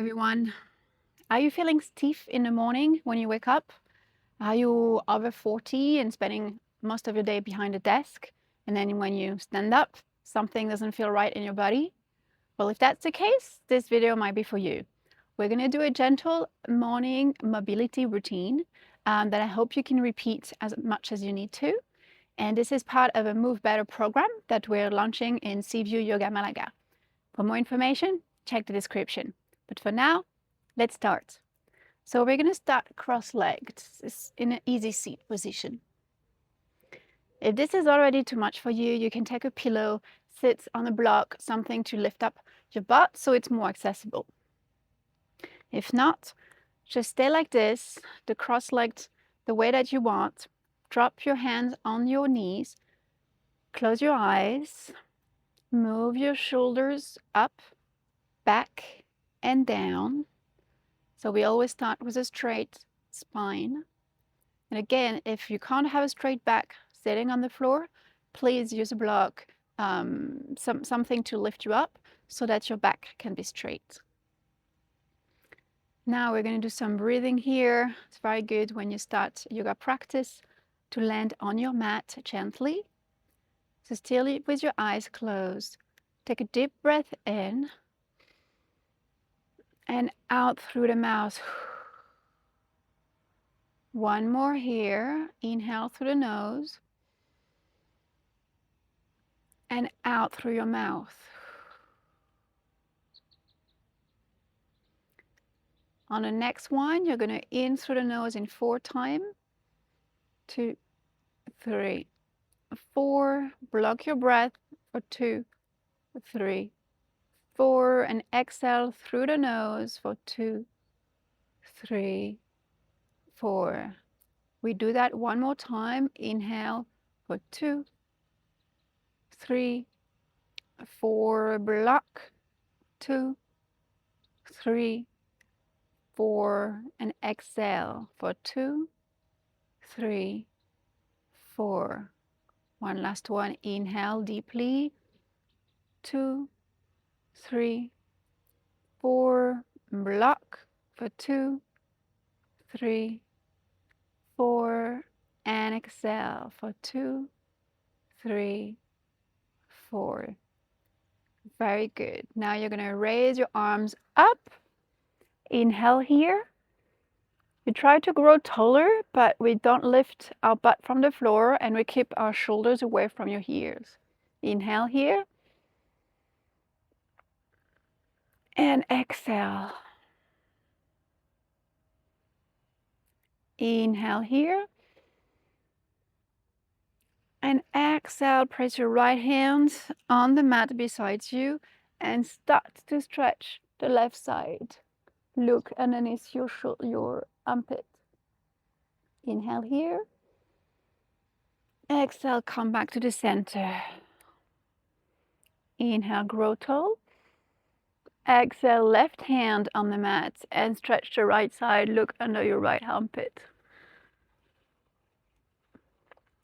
everyone. Are you feeling stiff in the morning when you wake up? Are you over 40 and spending most of your day behind a desk? And then when you stand up, something doesn't feel right in your body? Well, if that's the case, this video might be for you. We're going to do a gentle morning mobility routine that I hope you can repeat as much as you need to. And this is part of a Move Better program that we're launching in Seaview Yoga Malaga. For more information, check the description. But for now, let's start. So we're going to start cross-legged in an easy seat position. If this is already too much for you, you can take a pillow, sit on a block, something to lift up your butt so it's more accessible. If not, just stay like this, the cross-legged, the way that you want. Drop your hands on your knees, close your eyes, move your shoulders up, back, and down. So we always start with a straight spine. And again, if you can't have a straight back sitting on the floor, please use a block, something to lift you up so that your back can be straight. Now we're going to do some breathing here. It's very good when you start yoga practice to land on your mat gently. So still with your eyes closed. Take a deep breath in and out through the mouth. One more here. Inhale through the nose and out through your mouth. On the next one, you're going to in through the nose in 4 times. 2, 3, 4. Block your breath for 2, 3, 4. And exhale through the nose for 2, 3, 4. We do that one more time. Inhale for 2, 3, 4. Block. 2, 3, 4. And exhale for 2, 3, 4. One last one. Inhale deeply. 2, 3, 4. Block for 2, 3, 4. And exhale for 2, 3, 4. Very good. Now you're going to raise your arms up. Inhale here. We try to grow taller, but we don't lift our butt from the floor and we keep our shoulders away from your ears. Inhale here. And exhale. Inhale here. And exhale, press your right hand on the mat beside you and start to stretch the left side. Look underneath your armpit. Inhale here. Exhale, come back to the center. Inhale, grow tall. Exhale, left hand on the mat and stretch the right side. Look under your right armpit.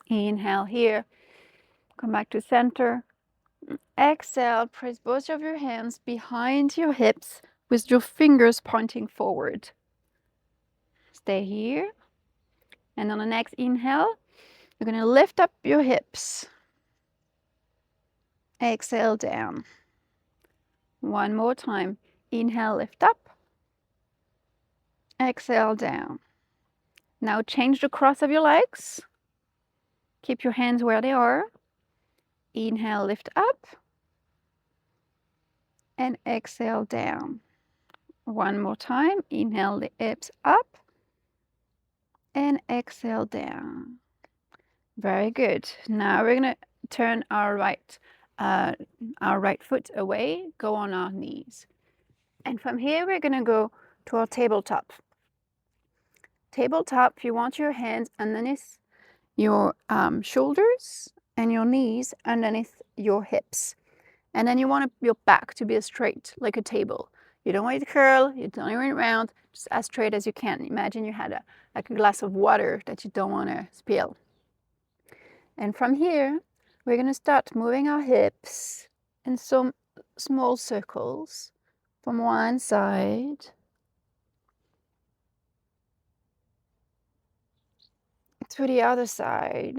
Inhale here. Come back to center. Exhale, press both of your hands behind your hips with your fingers pointing forward. Stay here. And on the next inhale, you're going to lift up your hips. Exhale down. One more time. Inhale, lift up. Exhale down. Now change the cross of your legs. Keep your hands where they are. Inhale, lift up. And exhale down. One more time. Inhale the hips up. And exhale down. Very good. Now we're going to turn our right foot away, go on our knees. And from here, we're going to go to our tabletop. Tabletop, you want your hands underneath your shoulders and your knees underneath your hips. And then you want your back to be as straight, like a table. You don't want it to curl, you don't want it round, just as straight as you can. Imagine you had like a glass of water that you don't want to spill. And from here, we're going to start moving our hips in some small circles. from one side to the other side.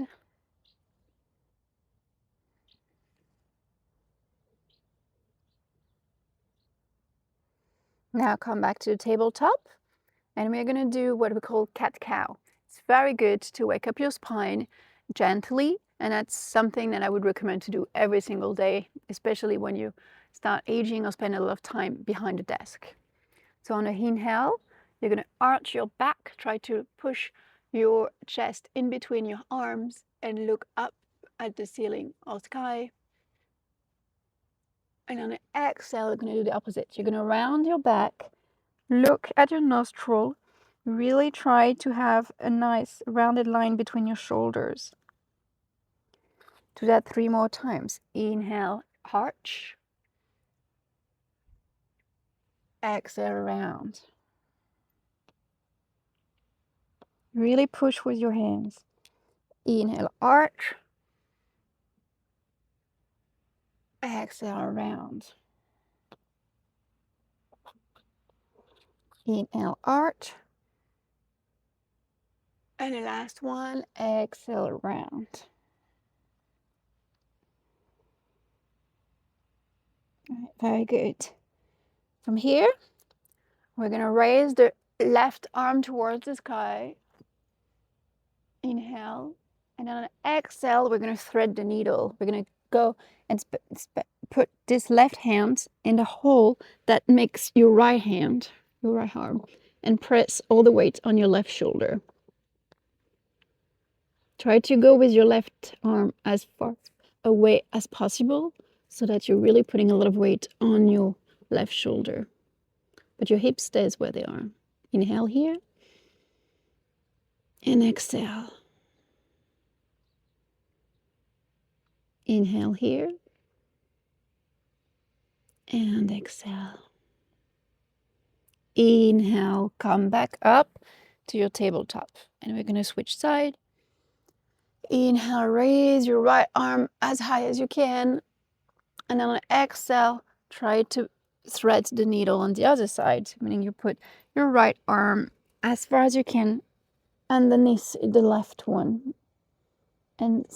Now come back to the tabletop, and we're going to do what we call cat-cow. It's very good to wake up your spine gently, and that's something that I would recommend to do every single day, especially when you start aging or spend a lot of time behind a desk. So on the inhale, you're going to arch your back, try to push your chest in between your arms and look up at the ceiling or sky. And on the exhale, you're going to do the opposite. You're going to round your back, look at your nostril, really try to have a nice rounded line between your shoulders. Do that 3 more times. Inhale, arch. Exhale, round. Really push with your hands. Inhale, arch. Exhale, round. Inhale, arch. And the last one, exhale, round. All right, very good. From here, we're going to raise the left arm towards the sky. Inhale. And then on exhale, we're going to thread the needle. We're going to go and put this left hand in the hole that makes your right hand, your right arm, and press all the weight on your left shoulder. Try to go with your left arm as far away as possible so that you're really putting a lot of weight on your left shoulder. But your hips stays where they are. Inhale here and exhale. Inhale here and exhale. Inhale, come back up to your tabletop. And we're going to switch side. Inhale, raise your right arm as high as you can. And then on exhale, try to thread the needle on the other side, meaning you put your right arm as far as you can underneath the left one and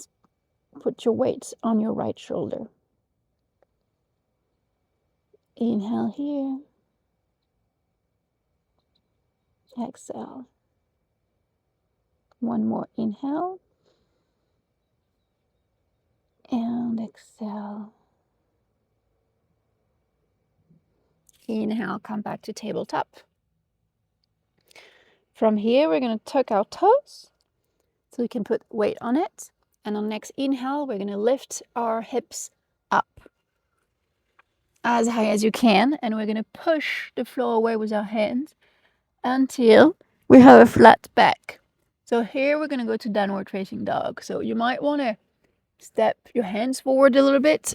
put your weight on your right shoulder. Inhale here. Exhale. One more inhale. And exhale. Inhale, come back to tabletop. From here, we're going to tuck our toes so we can put weight on it. And on next inhale, we're going to lift our hips up as high as you can. And we're going to push the floor away with our hands until we have a flat back. So here we're going to go to downward facing dog. So you might want to step your hands forward a little bit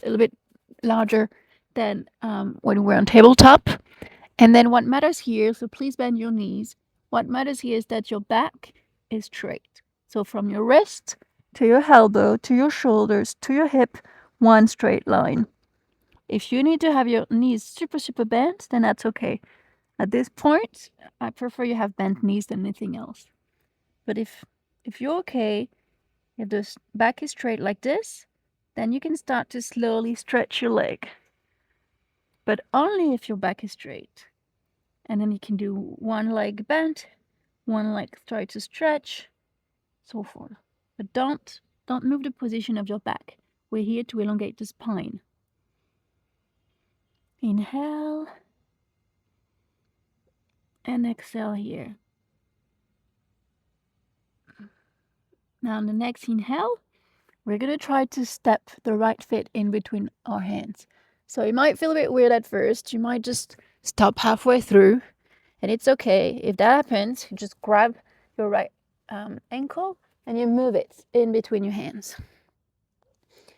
larger than when we're on tabletop. And then what matters here, so please bend your knees. What matters here is that your back is straight. So from your wrist to your elbow, to your shoulders, to your hip, one straight line. If you need to have your knees super bent, then that's okay. At this point, I prefer you have bent knees than anything else. But if you're okay, if the back is straight like this, then you can start to slowly stretch your leg. But only if your back is straight. And then you can do one leg bent, one leg try to stretch, so forth. But don't move the position of your back. We're here to elongate the spine. Inhale and exhale here. Now on the next inhale, we're going to try to step the right foot in between our hands. So it might feel a bit weird at first. You might just stop halfway through, and it's okay. If that happens, you just grab your right ankle and you move it in between your hands.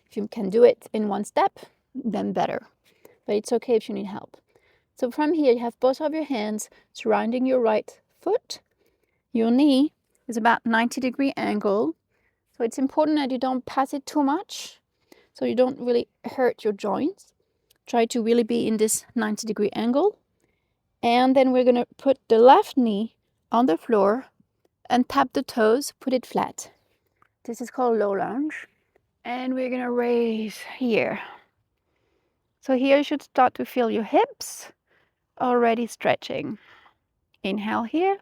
If you can do it in one step, then better. But it's okay if you need help. So from here, you have both of your hands surrounding your right foot. Your knee is about 90-degree angle. So it's important that you don't pass it too much, so you don't really hurt your joints. Try to really be in this 90-degree angle. And then we're going to put the left knee on the floor and tap the toes, put it flat. This is called low lunge. And we're going to raise here. So here you should start to feel your hips already stretching. Inhale here.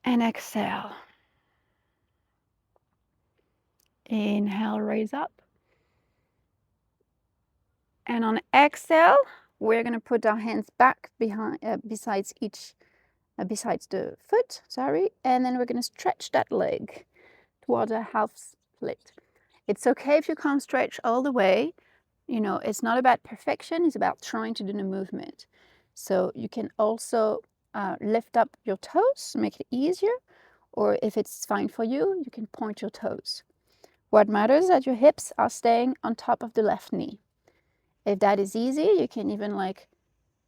And exhale. Inhale, raise up. And on exhale, we're going to put our hands back behind, besides the foot, and then we're going to stretch that leg toward a half split. It's okay if you can't stretch all the way. You know, it's not about perfection, it's about trying to do the movement. So you can also lift up your toes, make it easier, or if it's fine for you, you can point your toes. What matters is that your hips are staying on top of the left knee. If that is easy, you can even like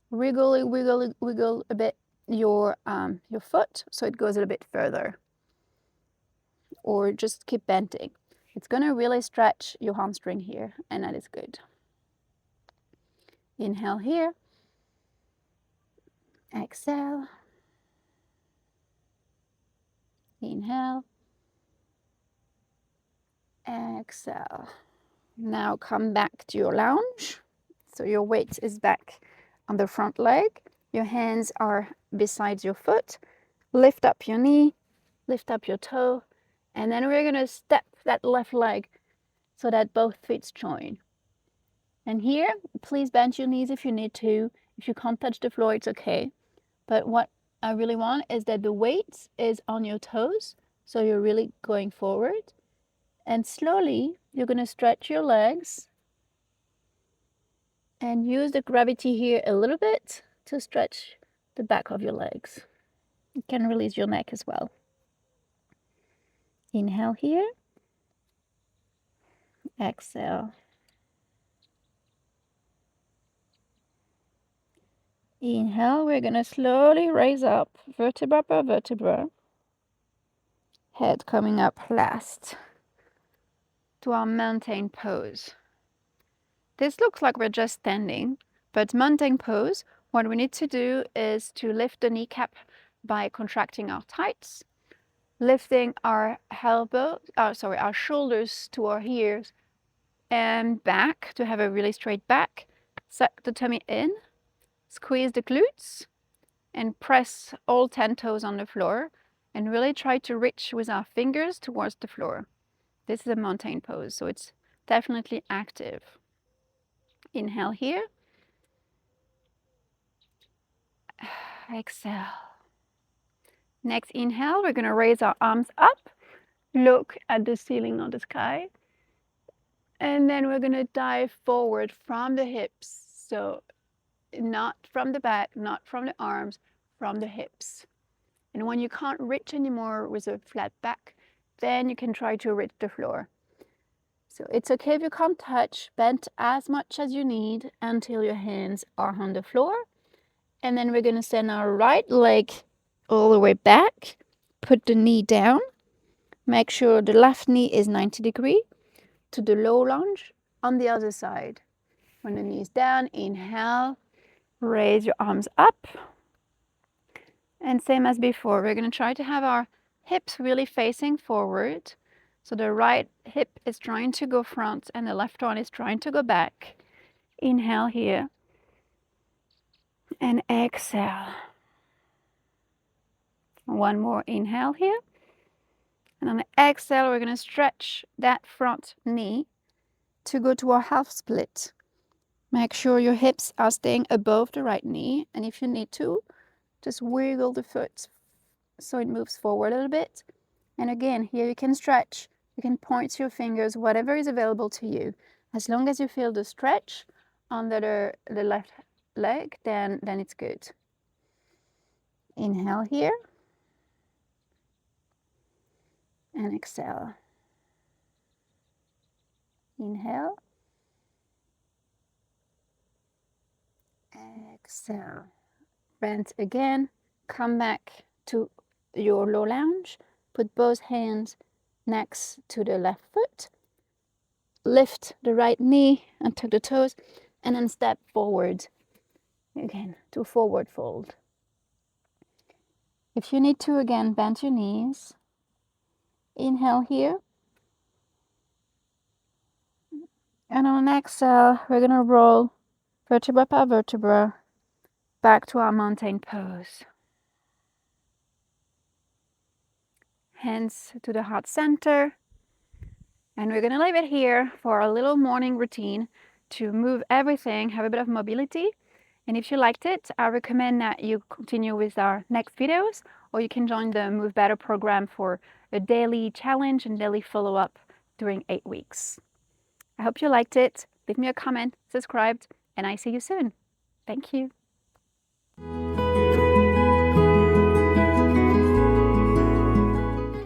wiggle a bit your foot so it goes a little bit further, or just keep bending. It's going to really stretch your hamstring here, and that is good. Inhale here. Exhale. Inhale. Exhale. Now come back to your lunge. So your weight is back on the front leg. Your hands are beside your foot. Lift up your knee, lift up your toe, and then we're going to step that left leg so that both feet join. And here, please bend your knees if you need to. If you can't touch the floor, it's okay. But what I really want is that the weight is on your toes, so you're really going forward. And slowly, you're going to stretch your legs and use the gravity here a little bit to stretch the back of your legs. You can release your neck as well. Inhale here. Exhale. Inhale, we're going to slowly raise up, vertebra per vertebra. Head coming up last to our mountain pose. This looks like we're just standing, but mountain pose, what we need to do is to lift the kneecap by contracting our thighs, lifting our our shoulders to our ears and back to have a really straight back. Suck the tummy in, squeeze the glutes, and press all 10 toes on the floor and really try to reach with our fingers towards the floor. This is a mountain pose, so it's definitely active. Inhale here. Exhale. Next inhale, we're going to raise our arms up, look at the ceiling or the sky, and then we're going to dive forward from the hips. So not from the back, not from the arms, from the hips. And when you can't reach anymore with a flat back, then you can try to reach the floor. So it's okay if you can't touch, bend as much as you need until your hands are on the floor. And then we're going to send our right leg all the way back, put the knee down, make sure the left knee is 90 degrees to the low lunge on the other side. When the knee is down, inhale, raise your arms up. And same as before, we're going to try to have our hips really facing forward. So the right hip is trying to go front and the left one is trying to go back. Inhale here. And exhale. One more inhale here. And on the exhale, we're going to stretch that front knee to go to our half split. Make sure your hips are staying above the right knee. And if you need to, just wiggle the foot so it moves forward a little bit. And again, here you can stretch. You can point your fingers, whatever is available to you. As long as you feel the stretch under the left leg, then it's good. Inhale here. And exhale. Inhale. Exhale. Bend again. Come back to your low lunge. Put both hands next to the left foot. Lift the right knee and tuck the toes, and then step forward. Again, to forward fold. If you need to, again, bend your knees. Inhale here. And on an exhale, we're going to roll vertebra by vertebra back to our mountain pose. Hands to the heart center. And we're going to leave it here for a little morning routine to move everything, have a bit of mobility. And if you liked it, I recommend that you continue with our next videos, or you can join the Move Better program for a daily challenge and daily follow-up during 8 weeks. I hope you liked it. Leave me a comment, subscribe, and I see you soon. Thank you.